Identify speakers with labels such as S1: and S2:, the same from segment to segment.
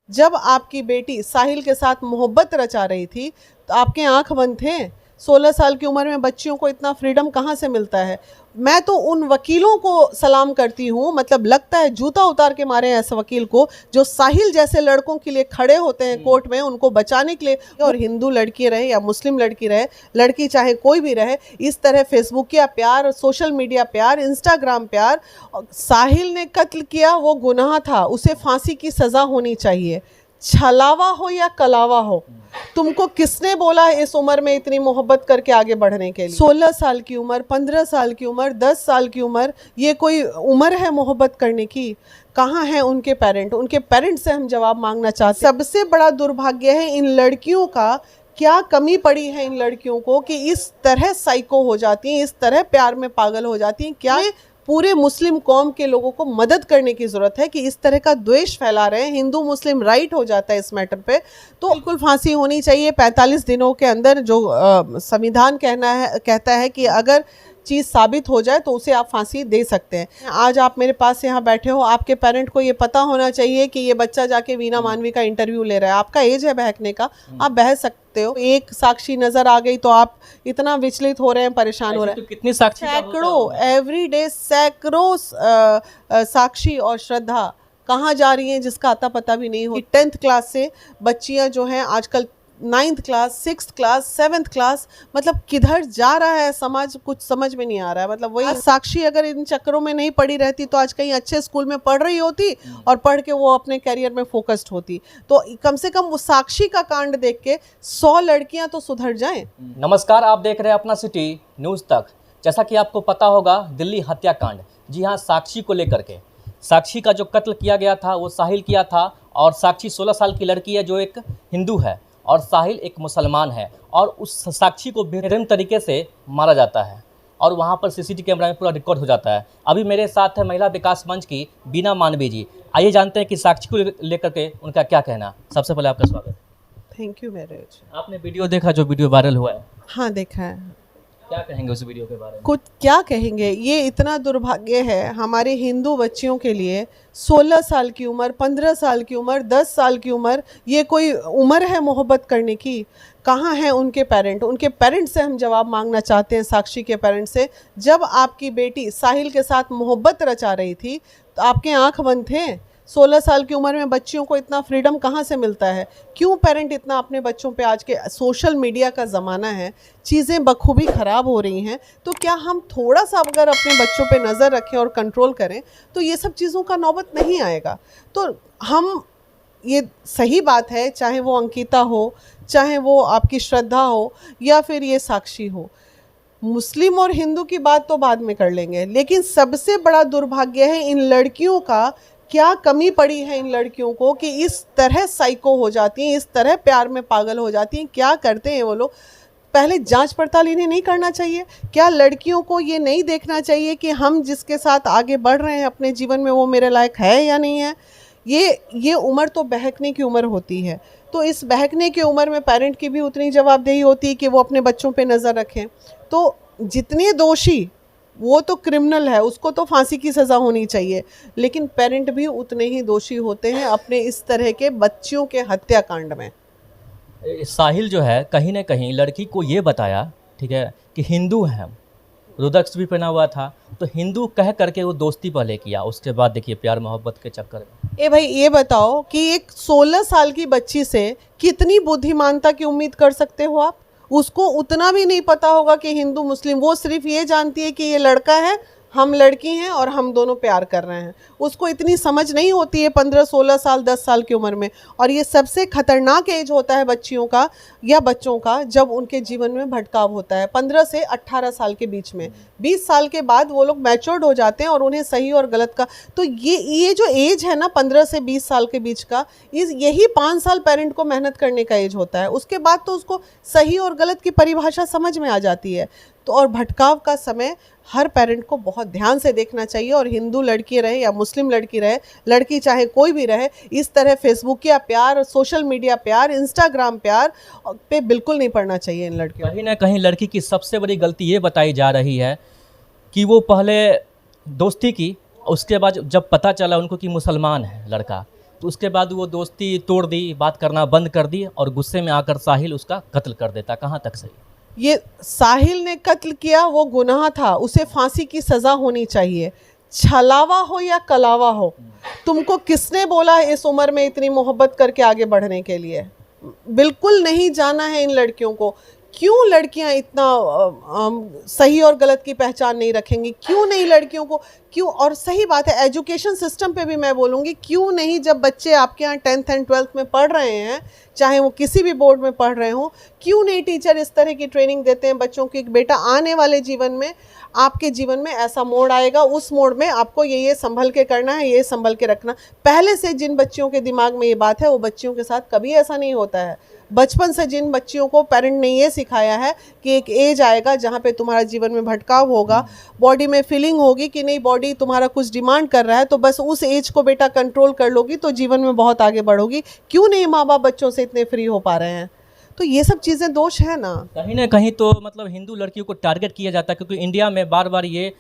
S1: जब आपकी बेटी साहिल के साथ मोहब्बत रचा रही थी तो आपके आंख बंद थे? 16 साल की उम्र में बच्चियों को इतना फ्रीडम कहाँ से मिलता है? मैं तो उन वकीलों को सलाम करती हूँ, मतलब लगता है जूता उतार के मारे ऐसे वकील को जो साहिल जैसे लड़कों के लिए खड़े होते हैं कोर्ट में उनको बचाने के लिए। और हिंदू लड़की रहे या मुस्लिम लड़की रहे, लड़की चाहे कोई भी रहे, इस तरह फेसबुक या प्यार, सोशल मीडिया प्यार, इंस्टाग्राम प्यार। साहिल ने कत्ल किया, वो गुनाह था, उसे फांसी की सज़ा होनी चाहिए। छलावा हो या कलावा हो, तुमको किसने बोला है इस उम्र में इतनी मोहब्बत करके आगे बढ़ने के लिए? 16 साल की उम्र, 15 साल की उम्र, 10 साल की उम्र, ये कोई उम्र है मोहब्बत करने की? कहाँ हैं उनके पेरेंट? उनके पेरेंट से हम जवाब मांगना चाहते हैं। सबसे बड़ा दुर्भाग्य है इन लड़कियों का, क्या कमी पड़ी है इन लड़कियों को कि इस तरह साइको हो जाती हैं, इस तरह प्यार में पागल हो जाती हैं? क्या पूरे मुस्लिम कौम के लोगों को मदद करने की ज़रूरत है कि इस तरह का द्वेष फैला रहे हैं? हिंदू मुस्लिम राइट हो जाता है इस मैटर पे, तो बिल्कुल फांसी होनी चाहिए 45 दिनों के अंदर। जो संविधान कहता है कि अगर चीज़ साबित हो जाए तो उसे आप फांसी दे सकते हैं। आज आप मेरे पास यहाँ बैठे हो, आपके पेरेंट को ये पता होना चाहिए कि ये बच्चा जाके वीना मानवी का इंटरव्यू ले रहा है। आपका एज है बहकने का, आप बह सकते हो। एक साक्षी नज़र आ गई तो आप इतना विचलित हो रहे हैं, परेशान हो रहे हैं।
S2: तो कितनी साक्षी
S1: सैकड़ों, एवरीडे सैकड़ों साक्षी और श्रद्धा कहाँ जा रही हैं जिसका अता पता भी नहीं हो। 10th क्लास से बच्चियां जो हैं आजकल 9th class, 6th class, 7th class, मतलब किधर जा रहा है समाज, कुछ समझ में नहीं आ रहा है। मतलब वही साक्षी अगर इन चक्करों में नहीं पड़ी रहती तो आज कहीं अच्छे स्कूल में पढ़ रही होती और पढ़ के वो अपने करियर में फोकस्ड होती। तो कम से कम वो साक्षी का कांड देख के 100 लड़कियां तो सुधर जाएं।
S2: नमस्कार, आप देख रहे हैं अपना सिटी न्यूज़ तक। जैसा कि आपको पता होगा, दिल्ली हत्याकांड, जी हाँ, साक्षी को लेकर के, साक्षी का जो कत्ल किया गया था वो साहिल किया था। और साक्षी 16 साल की लड़की है जो एक हिंदू है और साहिल एक मुसलमान है। और उस साक्षी को बेरहम तरीके से मारा जाता है और वहाँ पर सीसीटीवी कैमरा में पूरा रिकॉर्ड हो जाता है। अभी मेरे साथ है महिला विकास मंच की वीना मानवी जी। आइए जानते हैं कि साक्षी को लेकर के उनका क्या कहना। सबसे पहले आपका स्वागत।
S1: Thank you marriage.
S2: आपने वीडियो देखा, जो वीडियो वायरल हुआ है?
S1: हाँ, देखा है।
S2: क्या कहेंगे उस वीडियो के बारे में?
S1: कुछ क्या कहेंगे, ये इतना दुर्भाग्य है हमारे हिंदू बच्चियों के लिए। 16 साल की उम्र, 15 साल की उम्र, 10 साल की उम्र, ये कोई उम्र है मोहब्बत करने की? कहाँ हैं उनके पेरेंट? उनके पेरेंट से हम जवाब मांगना चाहते हैं, साक्षी के पेरेंट से। जब आपकी बेटी साहिल के साथ मोहब्बत रचा रही थी तो आपके आंख बंद थे? 16 साल की उम्र में बच्चियों को इतना फ्रीडम कहाँ से मिलता है? क्यों पेरेंट इतना अपने बच्चों पे, आज के सोशल मीडिया का ज़माना है, चीज़ें बखूबी ख़राब हो रही हैं, तो क्या हम थोड़ा सा अगर अपने बच्चों पे नज़र रखें और कंट्रोल करें तो ये सब चीज़ों का नौबत नहीं आएगा। तो हम, ये सही बात है, चाहे वो अंकिता हो, चाहे वो आपकी श्रद्धा हो, या फिर ये साक्षी हो। मुस्लिम और हिंदू की बात तो बाद में कर लेंगे, लेकिन सबसे बड़ा दुर्भाग्य है इन लड़कियों का, क्या कमी पड़ी है इन लड़कियों को कि इस तरह साइको हो जाती हैं, इस तरह प्यार में पागल हो जाती हैं? क्या करते हैं वो लोग? पहले जांच पड़ताल इन्हें नहीं करना चाहिए? क्या लड़कियों को ये नहीं देखना चाहिए कि हम जिसके साथ आगे बढ़ रहे हैं अपने जीवन में वो मेरे लायक है या नहीं है? ये उम्र तो बहकने की उम्र होती है। तो इस बहकने की उम्र में पेरेंट की भी उतनी जवाबदेही होती है कि वो अपने बच्चों पे नज़र रखें। तो जितने दोषी, वो तो क्रिमिनल है, उसको तो फांसी की सज़ा होनी चाहिए, लेकिन पेरेंट भी उतने ही दोषी होते हैं अपने इस तरह के बच्चियों के हत्याकांड में।
S2: साहिल जो है कहीं ना कहीं लड़की को ये बताया, ठीक है, कि हिंदू हैं, रुद्राक्ष भी पहना हुआ था, तो हिंदू कह करके वो दोस्ती पहले किया। उसके बाद देखिए प्यार मोहब्बत के चक्कर में।
S1: भाई ये बताओ कि एक 16 साल की बच्ची से कितनी बुद्धिमानता की उम्मीद कर सकते हो आप? उसको उतना भी नहीं पता होगा कि हिंदू मुस्लिम, वो सिर्फ ये जानती है कि ये लड़का है, हम लड़की हैं और हम दोनों प्यार कर रहे हैं। उसको इतनी समझ नहीं होती है 15, 16 साल, 10 साल की उम्र में। और ये सबसे खतरनाक एज होता है बच्चियों का या बच्चों का, जब उनके जीवन में भटकाव होता है 15 से 18 साल के बीच में। 20 साल के बाद वो लोग मैच्योर्ड हो जाते हैं और उन्हें सही और गलत का, तो ये जो एज है ना 15 से 20 साल के बीच का, यही 5 साल पेरेंट को मेहनत करने का एज होता है। उसके बाद तो उसको सही और गलत की परिभाषा समझ में आ जाती है। तो और भटकाव का समय हर पेरेंट को बहुत ध्यान से देखना चाहिए। और हिंदू लड़की रहे या मुस्लिम लड़की रहे, लड़की चाहे कोई भी रहे, इस तरह फेसबुक या प्यार, सोशल मीडिया प्यार, इंस्टाग्राम प्यार पे बिल्कुल नहीं पड़ना चाहिए इन लड़कियों।
S2: कहीं ना कहीं लड़की की सबसे बड़ी गलती ये बताई जा रही है कि वो पहले दोस्ती की, उसके बाद जब पता चला उनको कि मुसलमान है लड़का, तो उसके बाद वो दोस्ती तोड़ दी, बात करना बंद कर दी और गुस्से में आकर साहिल उसका कत्ल कर देता। कहाँ तक सही?
S1: ये साहिल ने कत्ल किया, वो गुनाह था, उसे फांसी की सज़ा होनी चाहिए। छलावा हो या कलावा हो, तुमको किसने बोला है इस उम्र में इतनी मोहब्बत करके आगे बढ़ने के लिए? बिल्कुल नहीं जाना है इन लड़कियों को। क्यों लड़कियां इतना सही और गलत की पहचान नहीं रखेंगी? क्यों नहीं लड़कियों को, क्यों? और सही बात है, एजुकेशन सिस्टम पे भी मैं बोलूँगी, क्यों नहीं, जब बच्चे आपके यहाँ 10th एंड 12th में पढ़ रहे हैं, चाहे वो किसी भी बोर्ड में पढ़ रहे हों, क्यों नहीं टीचर इस तरह की ट्रेनिंग देते हैं बच्चों की? बेटा आने वाले जीवन में, आपके जीवन में ऐसा मोड़ आएगा, उस मोड़ में आपको ये संभल के करना है, ये संभल के रखना। पहले से जिन बच्चियों के दिमाग में ये बात है, वो बच्चियों के साथ कभी ऐसा नहीं होता है। बचपन से जिन बच्चियों को पेरेंट ने ये सिखाया है कि एक एज आएगा जहाँ पे तुम्हारा जीवन में भटकाव होगा, बॉडी में फीलिंग होगी कि नहीं, बॉडी तुम्हारा कुछ डिमांड कर रहा है, तो बस उस एज को बेटा कंट्रोल कर लोगी तो जीवन में बहुत आगे बढ़ोगी। क्यों नहीं माँ बाप बच्चों से इतने फ्री हो पा रहे हैं? तो ये सब चीज़ें दोष है ना
S2: कहीं तो मतलब हिंदू लड़कियों को टारगेट किया जाता है, क्योंकि इंडिया में बार बार ये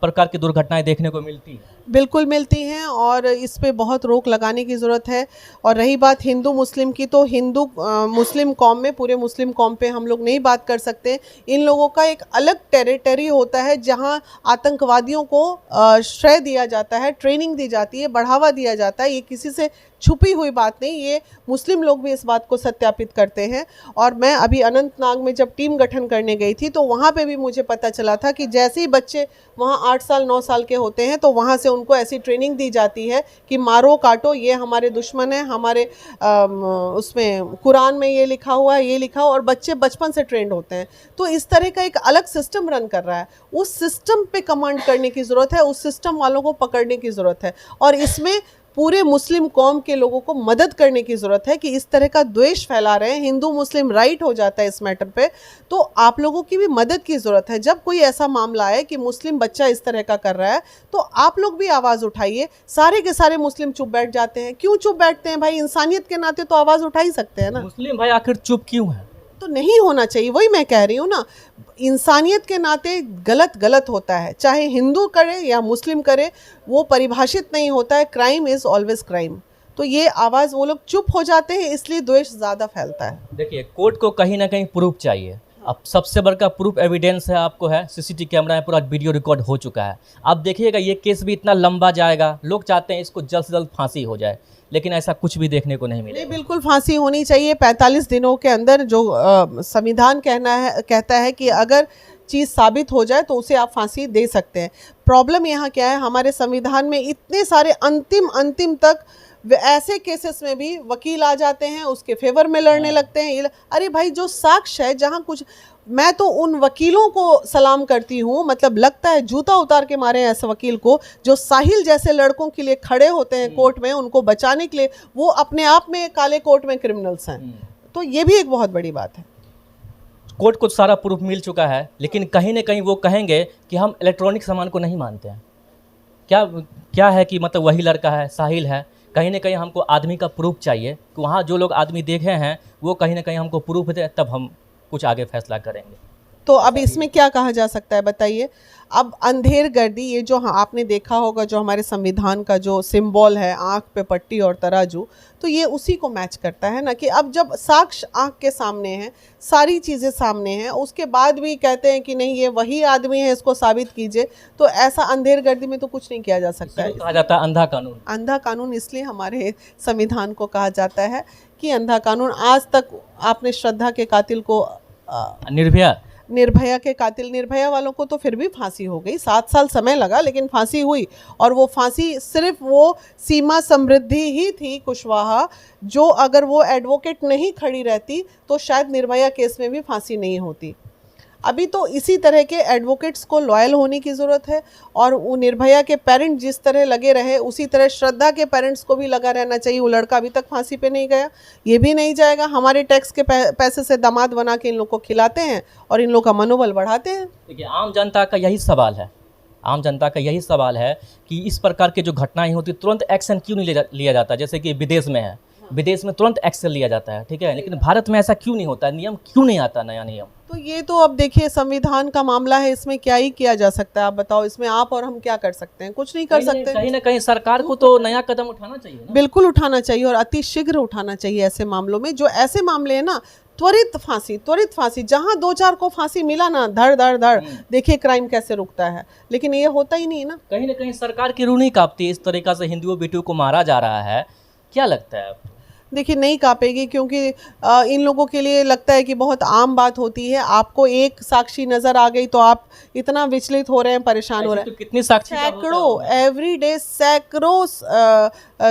S2: प्रकार की दुर्घटनाएं देखने को मिलती हैं।
S1: बिल्कुल मिलती हैं और इस पे बहुत रोक लगाने की ज़रूरत है। और रही बात हिंदू मुस्लिम की, तो हिंदू मुस्लिम कौम में, पूरे मुस्लिम कौम पे हम लोग नहीं बात कर सकते। इन लोगों का एक अलग टेरिटरी होता है जहां आतंकवादियों को श्रेय दिया जाता है, ट्रेनिंग दी जाती है, बढ़ावा दिया जाता है। ये किसी से छुपी हुई बात नहीं, ये मुस्लिम लोग भी इस बात को सत्यापित करते हैं। और मैं अभी अनंतनाग में जब टीम गठन करने गई थी, तो वहाँ पे भी मुझे पता चला था कि जैसे ही बच्चे वहाँ 8 साल 9 साल के होते हैं, तो वहाँ से उनको ऐसी ट्रेनिंग दी जाती है कि मारो काटो, ये हमारे दुश्मन है, हमारे उसमें कुरान में ये लिखा हुआ है, ये लिखा हुआ, और बच्चे बचपन से ट्रेंड होते हैं। तो इस तरह का एक अलग सिस्टम रन कर रहा है। उस सिस्टम पे कमांड करने की ज़रूरत है, उस सिस्टम वालों को पकड़ने की ज़रूरत है, और इसमें पूरे मुस्लिम कौम के लोगों को मदद करने की ज़रूरत है कि इस तरह का द्वेष फैला रहे हैं। हिंदू मुस्लिम राइट हो जाता है इस मैटर पे, तो आप लोगों की भी मदद की ज़रूरत है। जब कोई ऐसा मामला है कि मुस्लिम बच्चा इस तरह का कर रहा है, तो आप लोग भी आवाज़ उठाइए। सारे के सारे मुस्लिम चुप बैठ जाते हैं। क्यों चुप बैठते हैं भाई? इंसानियत के नाते तो आवाज़ उठा ही सकते हैं ना।
S2: मुस्लिम भाई आखिर चुप क्यों है?
S1: तो नहीं होना चाहिए, वही मैं कह रही हूँ ना। इंसानियत के नाते गलत गलत होता है, चाहे हिंदू करे या मुस्लिम करे, वो परिभाषित नहीं होता है। Crime is always crime. तो ये आवाज़, वो लोग चुप हो जाते हैं, इसलिए द्वेष ज़्यादा फैलता है।
S2: देखिए, कोर्ट को कहीं ना कहीं प्रूफ चाहिए। अब सबसे बड़ा प्रूफ एविडेंस है, आपको है सीसीटीवी कैमरा है, पूरा वीडियो रिकॉर्ड हो चुका है। आप देखिएगा ये केस भी इतना लंबा जाएगा। लोग चाहते हैं इसको जल्द से जल्द फांसी हो जाए, लेकिन ऐसा कुछ भी देखने को नहीं मिलेगा।
S1: नहीं, बिल्कुल फांसी होनी चाहिए 45 दिनों के अंदर। जो संविधान कहता है कि अगर चीज़ साबित हो जाए तो उसे आप फांसी दे सकते हैं। प्रॉब्लम यहाँ क्या है, हमारे संविधान में इतने सारे अंतिम तक ऐसे केसेस में भी वकील आ जाते हैं, उसके फेवर में लड़ने लगते हैं। अरे भाई, जो साक्ष्य है, जहाँ कुछ, मैं तो उन वकीलों को सलाम करती हूँ, मतलब लगता है जूता उतार के मारे हैं ऐसे वकील को, जो साहिल जैसे लड़कों के लिए खड़े होते हैं कोर्ट में, उनको बचाने के लिए। वो अपने आप में काले कोर्ट में क्रिमिनल्स हैं। तो ये भी एक बहुत बड़ी बात है।
S2: कोर्ट को सारा प्रूफ मिल चुका है, लेकिन कहीं ना कहीं वो कहेंगे कि हम इलेक्ट्रॉनिक सामान को नहीं मानते हैं। क्या है कि मतलब वही लड़का है, साहिल है। कहीं ना कहीं हमको आदमी का प्रूफ चाहिए कि वहाँ जो लोग आदमी देखे हैं वो कहीं ना कहीं हमको प्रूफ दे, तब हम कुछ आगे फैसला करेंगे।
S1: तो अब इसमें क्या कहा जा सकता है बताइए? अब अंधेर गर्दी, ये जो आपने देखा होगा, जो हमारे संविधान का जो सिंबल है, आँख पे पट्टी और तराजू, तो ये उसी को मैच करता है ना। कि अब जब साक्ष्य आँख के सामने है, सारी चीज़ें सामने हैं, उसके बाद भी कहते हैं कि नहीं ये वही आदमी है, इसको साबित कीजिए, तो ऐसा अंधेर गर्दी में तो कुछ नहीं किया जा सकता है।
S2: कहा जाता है अंधा कानून।
S1: अंधा कानून इसलिए हमारे संविधान को कहा जाता है कि अंधा कानून। आज तक आपने श्रद्धा के कातिल को, निर्भया के कातिल, निर्भया वालों को तो फिर भी फांसी हो गई। 7 साल समय लगा, लेकिन फांसी हुई। और वो फांसी सिर्फ वो सीमा समृद्धि ही थी कुशवाहा, जो अगर वो एडवोकेट नहीं खड़ी रहती तो शायद निर्भया केस में भी फांसी नहीं होती। अभी तो इसी तरह के एडवोकेट्स को लॉयल होने की ज़रूरत है। और वो निर्भया के पेरेंट जिस तरह लगे रहे, उसी तरह श्रद्धा के पेरेंट्स को भी लगा रहना चाहिए। वो लड़का अभी तक फांसी पे नहीं गया, ये भी नहीं जाएगा। हमारे टैक्स के पैसे से दामाद बना के इन लोग को खिलाते हैं और इन लोग का मनोबल बढ़ाते हैं।
S2: देखिए, आम जनता का यही सवाल है कि इस प्रकार की जो घटनाएं होती तुरंत एक्शन क्यों नहीं लिया जाता? जैसे कि विदेश में है, विदेश में तुरंत एक्शन लिया जाता है, ठीक है, लेकिन भारत में ऐसा क्यों नहीं होता है? नियम क्यों नहीं आता, नया नियम?
S1: तो ये तो अब देखिए संविधान का मामला है, इसमें क्या ही किया जा सकता है? आप बताओ, इसमें आप और हम क्या कर सकते हैं? कुछ नहीं कर सकते।
S2: कहीं ना कहीं सरकार को तो नया कदम उठाना चाहिए ना।
S1: बिल्कुल उठाना चाहिए और अति शीघ्र उठाना चाहिए ऐसे मामलों में। जो ऐसे मामले हैं ना, त्वरित फांसी, जहां 2-4 को फांसी मिला ना, धड़ धड़ धड़, देखिए क्राइम कैसे रुकता है। लेकिन ये होता ही नहीं ना
S2: कहीं सरकार की रूह नहीं कांपती, इस तरीका से हिंदुओं बेटियों को मारा जा रहा है, क्या लगता है आपको?
S1: देखिए नहीं कांपेगी, क्योंकि इन लोगों के लिए लगता है कि बहुत आम बात होती है। आपको एक साक्षी नजर आ गई तो आप इतना विचलित हो रहे हैं, परेशान हो रहे
S2: तो
S1: हैं।
S2: कितनी साक्षी का होता
S1: सैकड़ों
S2: होगा?
S1: एवरीडे सैकड़ों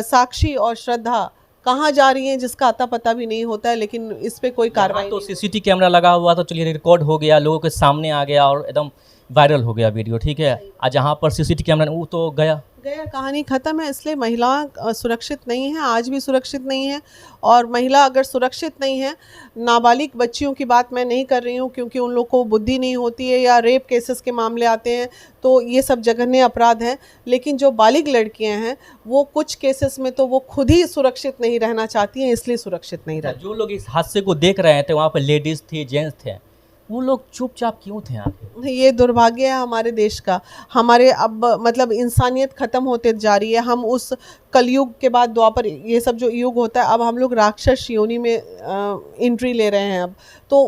S1: साक्षी और श्रद्धा कहाँ जा रही हैं जिसका अता पता भी नहीं होता है, लेकिन इस पे कोई कार्रवाई
S2: तो
S1: नहीं।
S2: सीसीटीवी कैमरा लगा हुआ, तो चलिए रिकॉर्ड हो गया, लोगों के सामने आ गया और एकदम वायरल हो गया वीडियो, ठीक है। आज जहाँ पर सीसीटीवी कैमरा वो तो गया,
S1: कहानी खत्म है। इसलिए महिला सुरक्षित नहीं है, आज भी सुरक्षित नहीं है। और महिला अगर सुरक्षित नहीं है, नाबालिग बच्चियों की बात मैं नहीं कर रही हूँ, क्योंकि उन लोग को बुद्धि नहीं होती है, या रेप केसेस के मामले आते हैं तो ये सब जघन्य अपराध हैं। लेकिन जो बालिग लड़कियां हैं, वो कुछ केसेस में तो वो खुद ही सुरक्षित नहीं रहना चाहती हैं, इसलिए सुरक्षित नहीं रहती।
S2: जो लोग इस हादसे को देख रहे थे वहाँ पर लेडीज थे, जेंट्स थे, वो लोग चुपचाप क्यों थे आगे?
S1: ये दुर्भाग्य है हमारे देश का। हमारे अब मतलब इंसानियत ख़त्म होते जा रही है। हम उस कलयुग के बाद द्वापर, ये सब जो युग होता है, अब हम लोग राक्षस योनि में एंट्री ले रहे हैं। अब तो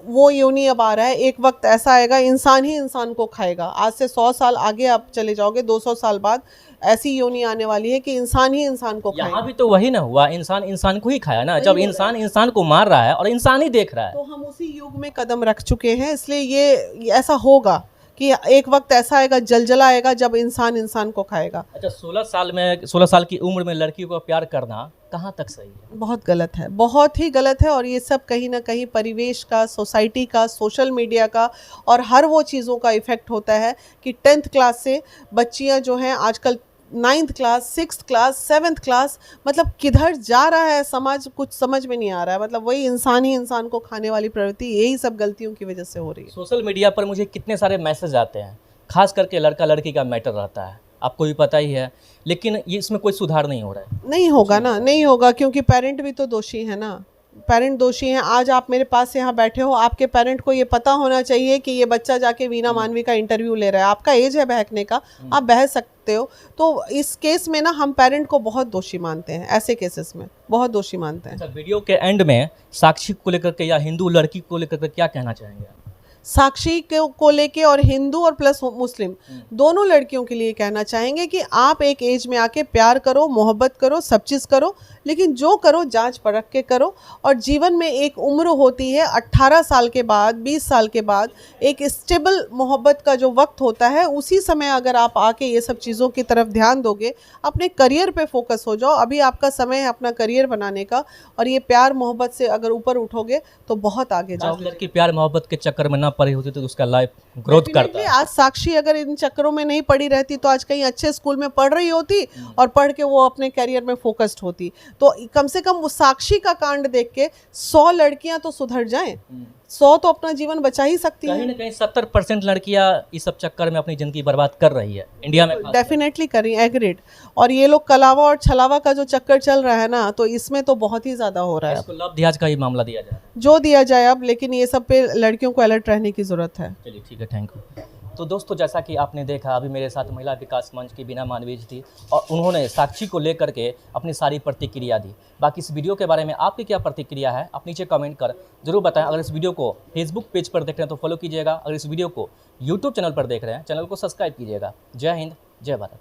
S1: वो योनि अब आ रहा है। एक वक्त ऐसा आएगा इंसान ही इंसान को खाएगा। आज से 100 साल आगे आप चले जाओगे, 200 साल बाद ऐसी योनि आने वाली है कि इंसान ही इंसान को खाएगा।
S2: यहाँ भी तो वही ना हुआ, इंसान इंसान को ही खाया ना, जब इंसान इंसान को मार रहा है और इंसान ही देख रहा है।
S1: तो हम उसी युग में कदम रख चुके हैं, इसलिए ये ऐसा होगा कि एक वक्त ऐसा आएगा, जलजला आएगा, जब इंसान इंसान को खाएगा।
S2: अच्छा, 16 साल की उम्र में लड़की को प्यार करना कहाँ तक सही है?
S1: बहुत गलत है, बहुत ही गलत है। और ये सब कहीं ना कहीं परिवेश का, सोसाइटी का, सोशल मीडिया का और हर वो चीज़ों का इफ़ेक्ट होता है कि 10th क्लास से बच्चियां जो हैं आजकल 9th class, 6th class, 7th class, मतलब किधर जा रहा है समाज, कुछ समझ में नहीं आ रहा है। मतलब वही इंसान ही इंसान को खाने वाली प्रवृत्ति, यही सब गलतियों की वजह से हो रही है।
S2: सोशल मीडिया पर मुझे कितने सारे मैसेज आते हैं, खास करके लड़का लड़की का मैटर रहता है, आपको भी पता ही है, लेकिन ये इसमें कोई सुधार नहीं हो रहा है।
S1: नहीं होगा ना, नहीं होगा, क्योंकि पेरेंट भी तो दोषी है ना। पेरेंट दोषी हैं। आज आप मेरे पास यहाँ बैठे हो, आपके पेरेंट को ये पता होना चाहिए कि ये बच्चा जाके वीना मानवी का इंटरव्यू ले रहा है। आपका एज है बहकने का, आप बह सकते हो। तो इस केस में ना हम पेरेंट को बहुत दोषी मानते हैं, ऐसे केसेस में बहुत दोषी मानते हैं।
S2: अच्छा, वीडियो के एंड में साक्षी को लेकर के या हिंदू लड़की को लेकर के क्या कहना चाहेंगे आप?
S1: साक्षी को लेके और हिंदू और प्लस मुस्लिम दोनों लड़कियों के लिए कहना चाहेंगे कि आप एक एज में आके प्यार करो, मोहब्बत करो, सब चीज़ करो, लेकिन जो करो जांच परख के करो। और जीवन में एक उम्र होती है 18 साल के बाद, 20 साल के बाद एक स्टेबल मोहब्बत का जो वक्त होता है, उसी समय अगर आप आके ये सब चीज़ों की तरफ ध्यान दोगे, अपने करियर पे फोकस हो जाओ। अभी आपका समय है अपना करियर बनाने का, और ये प्यार मोहब्बत से अगर ऊपर उठोगे तो बहुत आगे जाओगे।
S2: लड़की प्यार मोहब्बत के चक्कर में ना पड़ी होती तो उसका लाइफ ग्रोथ करता है।
S1: आज साक्षी अगर इन चक्करों में नहीं पड़ी रहती तो आज कहीं अच्छे स्कूल में पढ़ रही होती और पढ़ के वो अपने करियर में फोकस्ड होती। तो कम से कम वो साक्षी का कांड देख के 100 लड़कियां तो सुधर जाएं, 100 तो अपना जीवन बचा ही सकती
S2: कहीं
S1: हैं।
S2: ना कहीं 70% लड़कियां इस सब चक्कर में अपनी जिंदगी बर्बाद कर रही है इंडिया में।
S1: डेफिनेटली कर रही है, एग्रीड। और ये लोग कलावा और छलावा का जो चक्कर चल रहा है ना, तो इसमें तो बहुत ही ज़्यादा हो रहा है।
S2: इसको लव दहेज का ही मामला दिया जाए,
S1: जो दिया जाए अब, लेकिन ये सब पे लड़कियों को अलर्ट रहने की ज़रूरत है।
S2: चलिए ठीक है, थैंक यू। तो दोस्तों, जैसा कि आपने देखा, अभी मेरे साथ महिला विकास मंच की बीना मानवी जी थी और उन्होंने साक्षी को लेकर के अपनी सारी प्रतिक्रिया दी। बाकी इस वीडियो के बारे में आपकी क्या प्रतिक्रिया है, आप नीचे कमेंट कर जरूर बताएं। अगर इस वीडियो को फेसबुक पेज पर देख रहे हैं तो फॉलो कीजिएगा, अगर इस वीडियो को यूट्यूब चैनल पर देख रहे हैं, चैनल को सब्सक्राइब कीजिएगा। जय हिंद, जय भारत।